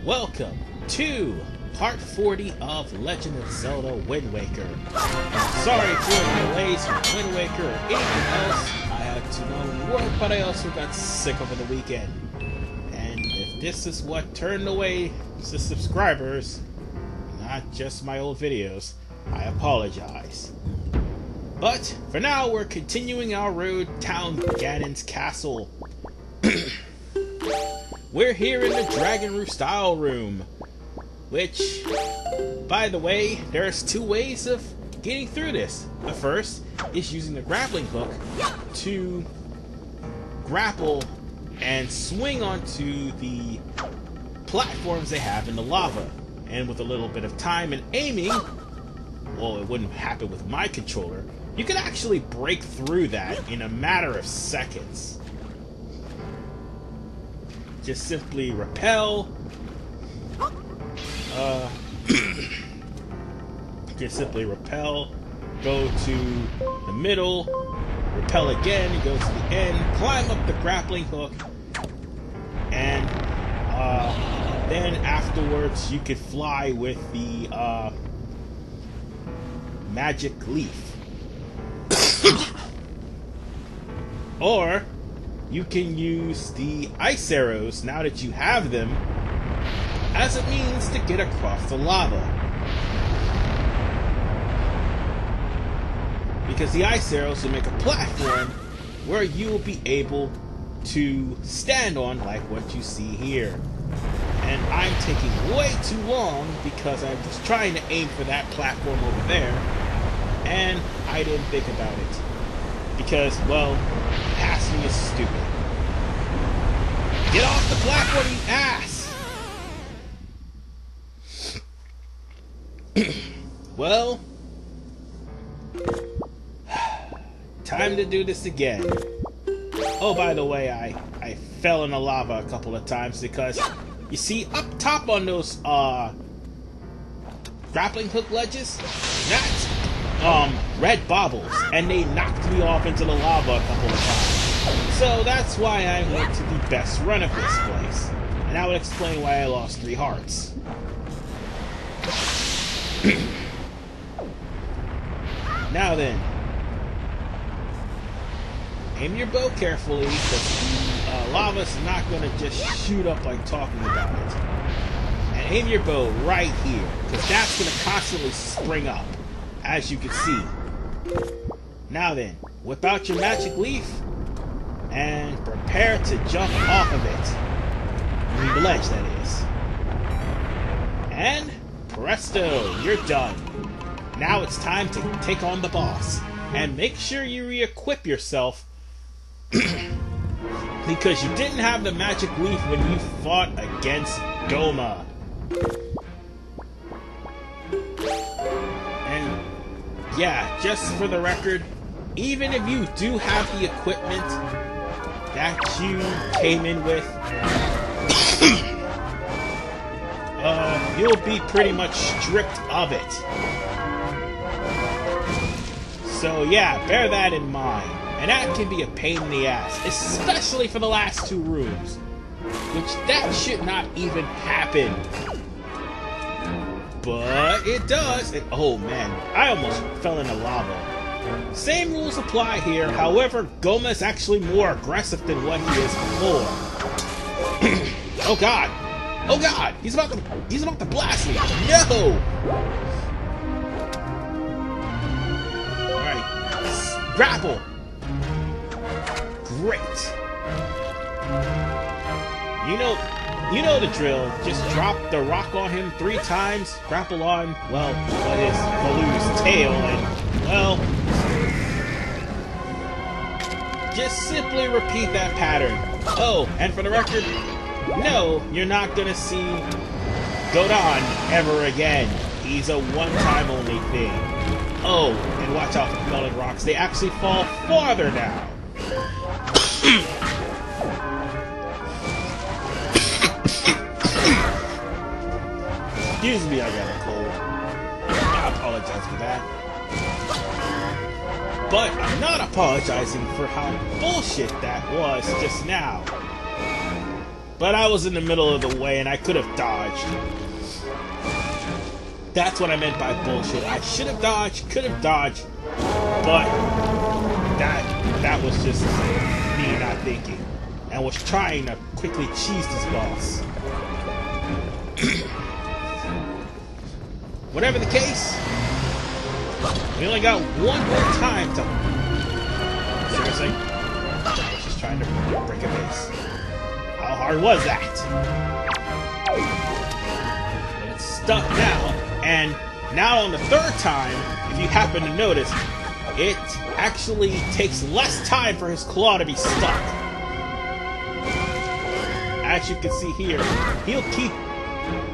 Welcome to part 40 of Legend of Zelda Wind Waker. Sorry for the delays from Wind Waker or anything else. I had to go to work, but I also got sick over the weekend. And if this is what turned away the subscribers, not just my old videos, I apologize. But for now, we're continuing our road down Ganon's castle. We're here in the Dragon Roof Style Room, which, by the way, there's two ways of getting through this. The first is using the grappling hook to grapple and swing onto the platforms they have in the lava. And with a little bit of time and aiming, well, it wouldn't happen with my controller, you can actually break through that in a matter of seconds. Just simply repel. Just simply repel, go to the middle, repel again, go to the end, climb up the grappling hook, and then afterwards you could fly with the magic leaf. Or you can use the ice arrows, now that you have them, as a means to get across the lava. Because the ice arrows will make a platform where you will be able to stand on, like what you see here. And I'm taking way too long because I was trying to aim for that platform over there, and I didn't think about it. Because, well, passing is stupid. Get off the platform, you ass! Well, time to do this again. Oh, by the way, I fell in the lava a couple of times because, you see, up top on those grappling hook ledges, that's red bobbles, and they knocked me off into the lava a couple of times. So that's why I went to the best run of this place. And that would explain why I lost 3 hearts. Now then, aim your bow carefully, because the lava's not going to just shoot up like talking about it. And aim your bow right here, because that's going to constantly spring up, as you can see. Now then, whip out your magic leaf, and prepare to jump off of it. I mean, the ledge, that is. And presto, you're done. Now it's time to take on the boss. And make sure you re-equip yourself because you didn't have the magic leaf when you fought against Gohma. And yeah, just for the record, even if you do have the equipment that you came in with, you'll be pretty much stripped of it. So yeah, bear that in mind. And that can be a pain in the ass, especially for the last 2 rooms. Which, that should not even happen. But it does. And, oh man, I almost fell in the lava. Same rules apply here, however, Gohma is actually more aggressive than what he is before. Oh god! Oh god! He's about to blast me! No! Alright. Grapple! Great! You know the drill. Just drop the rock on him 3 times, grapple on, well, what is Baloo's tail, and, well, just simply repeat that pattern. Oh, and for the record, no, you're not gonna see Godon ever again. He's a one-time only thing. Oh, and watch out for melted rocks. They actually fall farther now. Excuse me, I got a cold. I apologize for that. But I'm not apologizing for how bullshit that was just now. But I was in the middle of the way and I could have dodged. That's what I meant by bullshit. I should have dodged, could have dodged, but that was just me not thinking. And was trying to quickly cheese this boss. Whatever the case, we only got one more time to... Seriously? I was just trying to break a base. How hard was that? But it's stuck now, and now on the third time, if you happen to notice, it actually takes less time for his claw to be stuck. As you can see here, he'll keep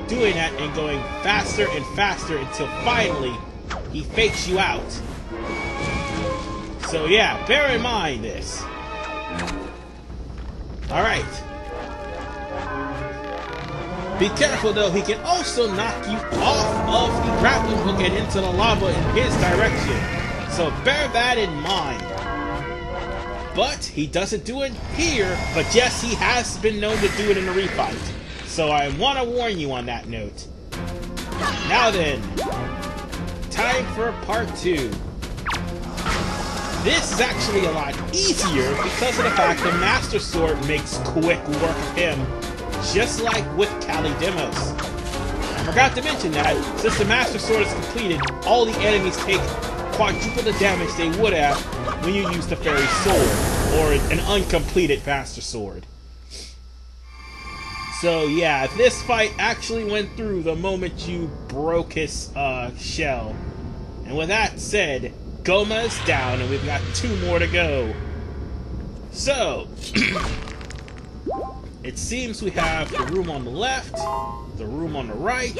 doing that and going faster and faster until finally he fakes you out. So yeah, bear in mind this. Alright. Be careful though, he can also knock you off of the grappling hook and into the lava in his direction. So bear that in mind. But he doesn't do it here, but yes, he has been known to do it in a refight. So I want to warn you on that note. Now then, time for part 2. This is actually a lot easier because of the fact the Master Sword makes quick work of him, just like with Kalidimos. I forgot to mention that, since the Master Sword is completed, all the enemies take quadruple the damage they would have when you use the Fairy Sword, or an uncompleted Master Sword. So yeah, this fight actually went through the moment you broke his shell. And with that said, Gohma is down and we've got 2 more to go. So, it seems we have the room on the left, the room on the right,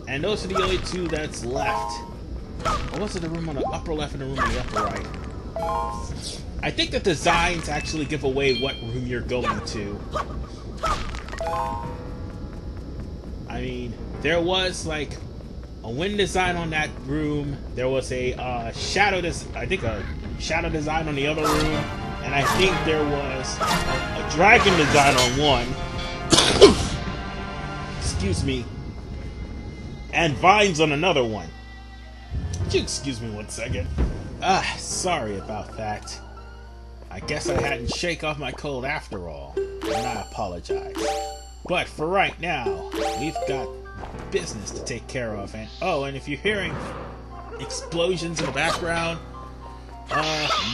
and those are the only 2 that's left. Or was it the room on the upper left and the room on the upper right? I think the designs actually give away what room you're going to. I mean, there was like a wind design on that room. There was a shadow design on the other room, and I think there was a dragon design on one. Excuse me. And vines on another one. Would you excuse me 1 second? Sorry about that. I guess I hadn't shake off my cold after all, and I apologize. But for right now, we've got business to take care of, and oh, and if you're hearing explosions in the background,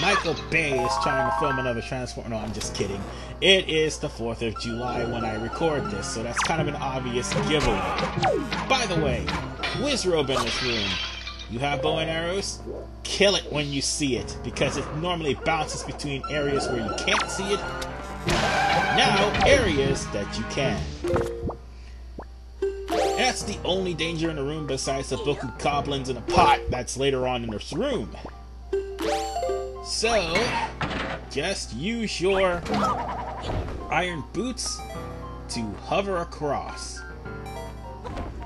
Michael Bay is trying to film another Transformer. No, I'm just kidding. It is the 4th of July when I record this, so that's kind of an obvious giveaway. By the way, Wizrobe in this room. You have bow and arrows? Kill it when you see it, because it normally bounces between areas where you can't see it. Now, areas that you can. That's the only danger in the room besides the Boku Goblins in a pot that's later on in this room. So, just use your iron boots to hover across.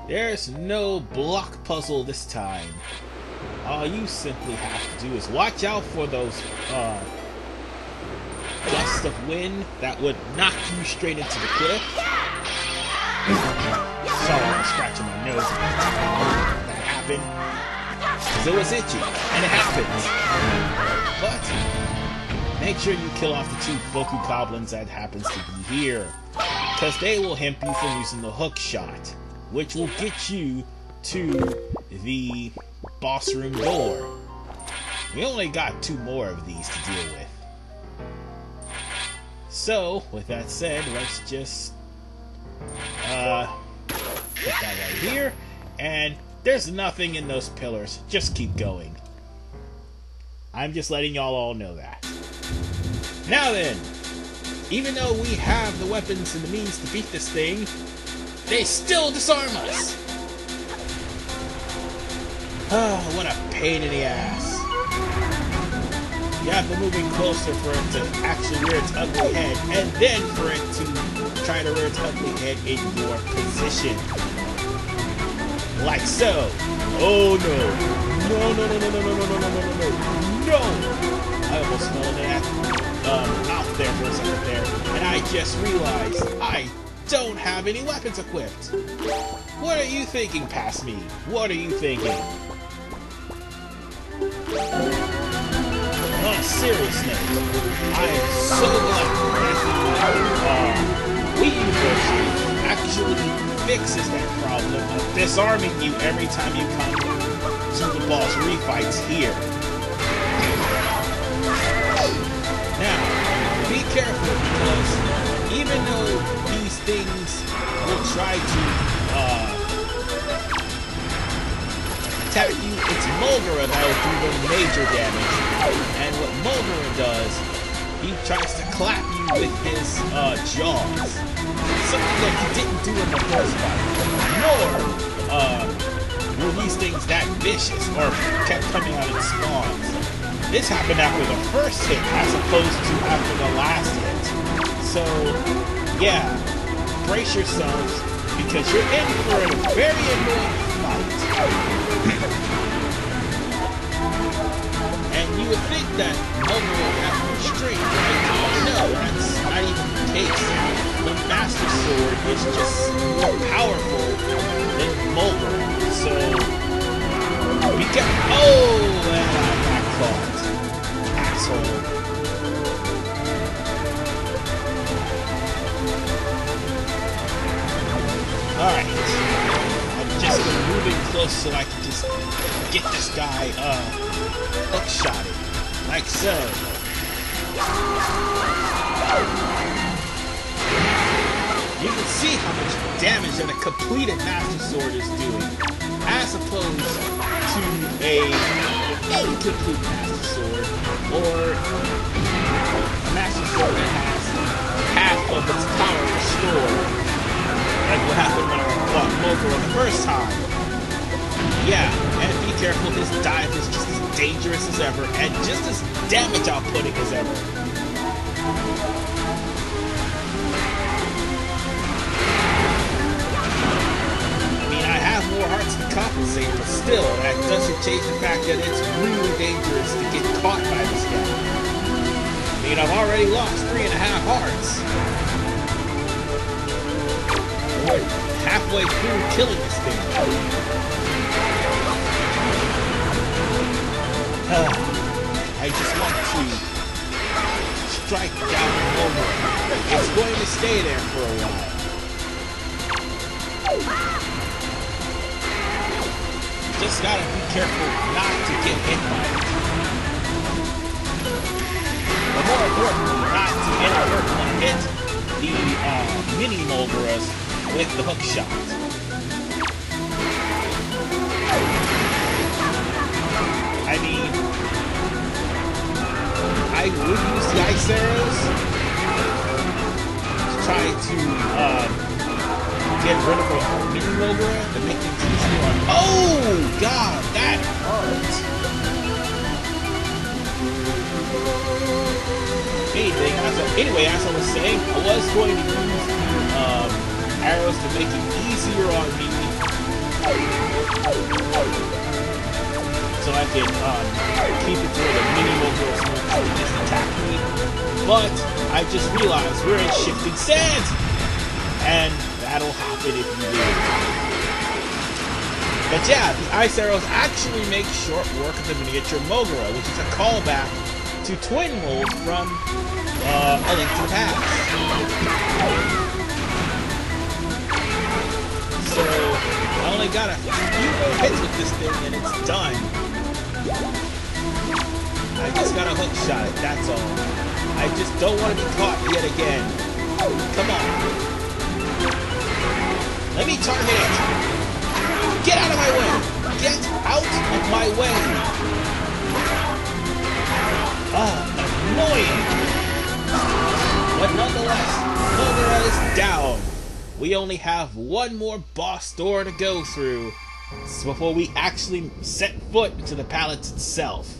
There's no block puzzle this time. All you simply have to do is watch out for those gusts of wind that would knock you straight into the cliff. Sorry, I'm scratching my nose. That happened. Because it was itchy, and it happened. But make sure you kill off the 2 Boku Goblins that happens to be here, because they will hemp you from using the hook shot, which will get you to the boss room door. We only got 2 more of these to deal with. So, with that said, let's just put that right here, and there's nothing in those pillars. Just keep going. I'm just letting y'all all know that. Now then, even though we have the weapons and the means to beat this thing, they still disarm us! Oh, what a pain in the ass. You have to move in closer for it to actually rear its ugly head, and then for it to try to rear its ugly head in your position. Like so. Oh no. No, no, no, no, no, no, no, no, no, no, no, no. I almost fell in that mouth there for a second there, and I just realized I don't have any weapons equipped. What are you thinking, past me? What are you thinking? On a serious note, I am so glad that the Wii U version actually fixes that problem of disarming you every time you come to the boss refights here. Now, be careful because even though these things will try to attack you, it's Molgera that will do the major damage. And what Molgera does, he tries to clap you with his jaws. Something that he didn't do in the first fight. Nor were these things that vicious or kept coming out in spawns. This happened after the first hit as opposed to after the last hit. So, yeah, brace yourselves because you're in for a very annoying fight. And you would think that Molgera would have more strength, right? No, that's not even the case. The Master Sword is just more powerful than Molgera. So, be careful. Oh, and I got caught. Asshole. Alright. I'm just gonna move in close so I can just get this guy hook-shotted. Like so. You can see how much damage that a completed Master Sword is doing, as opposed to a incomplete Master Sword, or a Master Sword that has half of its power restored, like what happened when I fought Molgera the first time. Yeah, and be careful, his dive is just as dangerous as ever, and just as damage outputting as ever. More hearts to compensate, but still, that doesn't change the fact that it's really dangerous to get caught by this guy. I mean, I've already lost 3.5 hearts. We're halfway through killing this thing. I just want to strike down the moment. It's going to stay there for a while. Just gotta be careful not to get hit by it. But more importantly, not to inadvertently hit the mini Molgeras with the hook shot. I mean, I would use the ice arrows to try to get rid of a mini Molgera to make things easier on. Oh god, that hurt! Anyway, as I was saying, I was going to use arrows to make it easier on me, so I can keep it to where the mini Molgera won't just attack me. But I just realized we're in shifting sands, and that'll happen if you do. But yeah, the ice arrows actually make short work of the miniature Molgera, which is a callback to Twin Mold from A Link to the Past. So, I only got a few more hits with this thing and it's done. I just got a hook shot it, that's all. I just don't want to be caught yet again. Come on. Let me target it! Get out of my way! Get out of my way! Annoying! But nonetheless, Molgera is down. We only have one more boss door to go through before we actually set foot into the palace itself.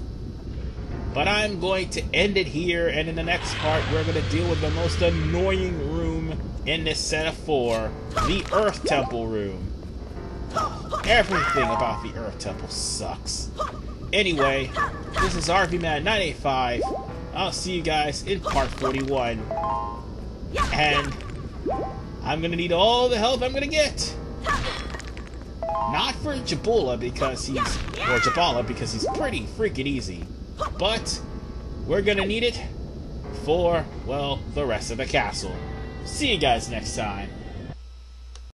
But I'm going to end it here, and in the next part, we're going to deal with the most annoying room in this set of 4, the Earth Temple room. Everything about the Earth Temple sucks. Anyway, this is RVMan985. I'll see you guys in part 41. And I'm gonna need all the help I'm gonna get. Not for Jabula because he's pretty freaking easy. But we're gonna need it for, well, the rest of the castle. See you guys next time.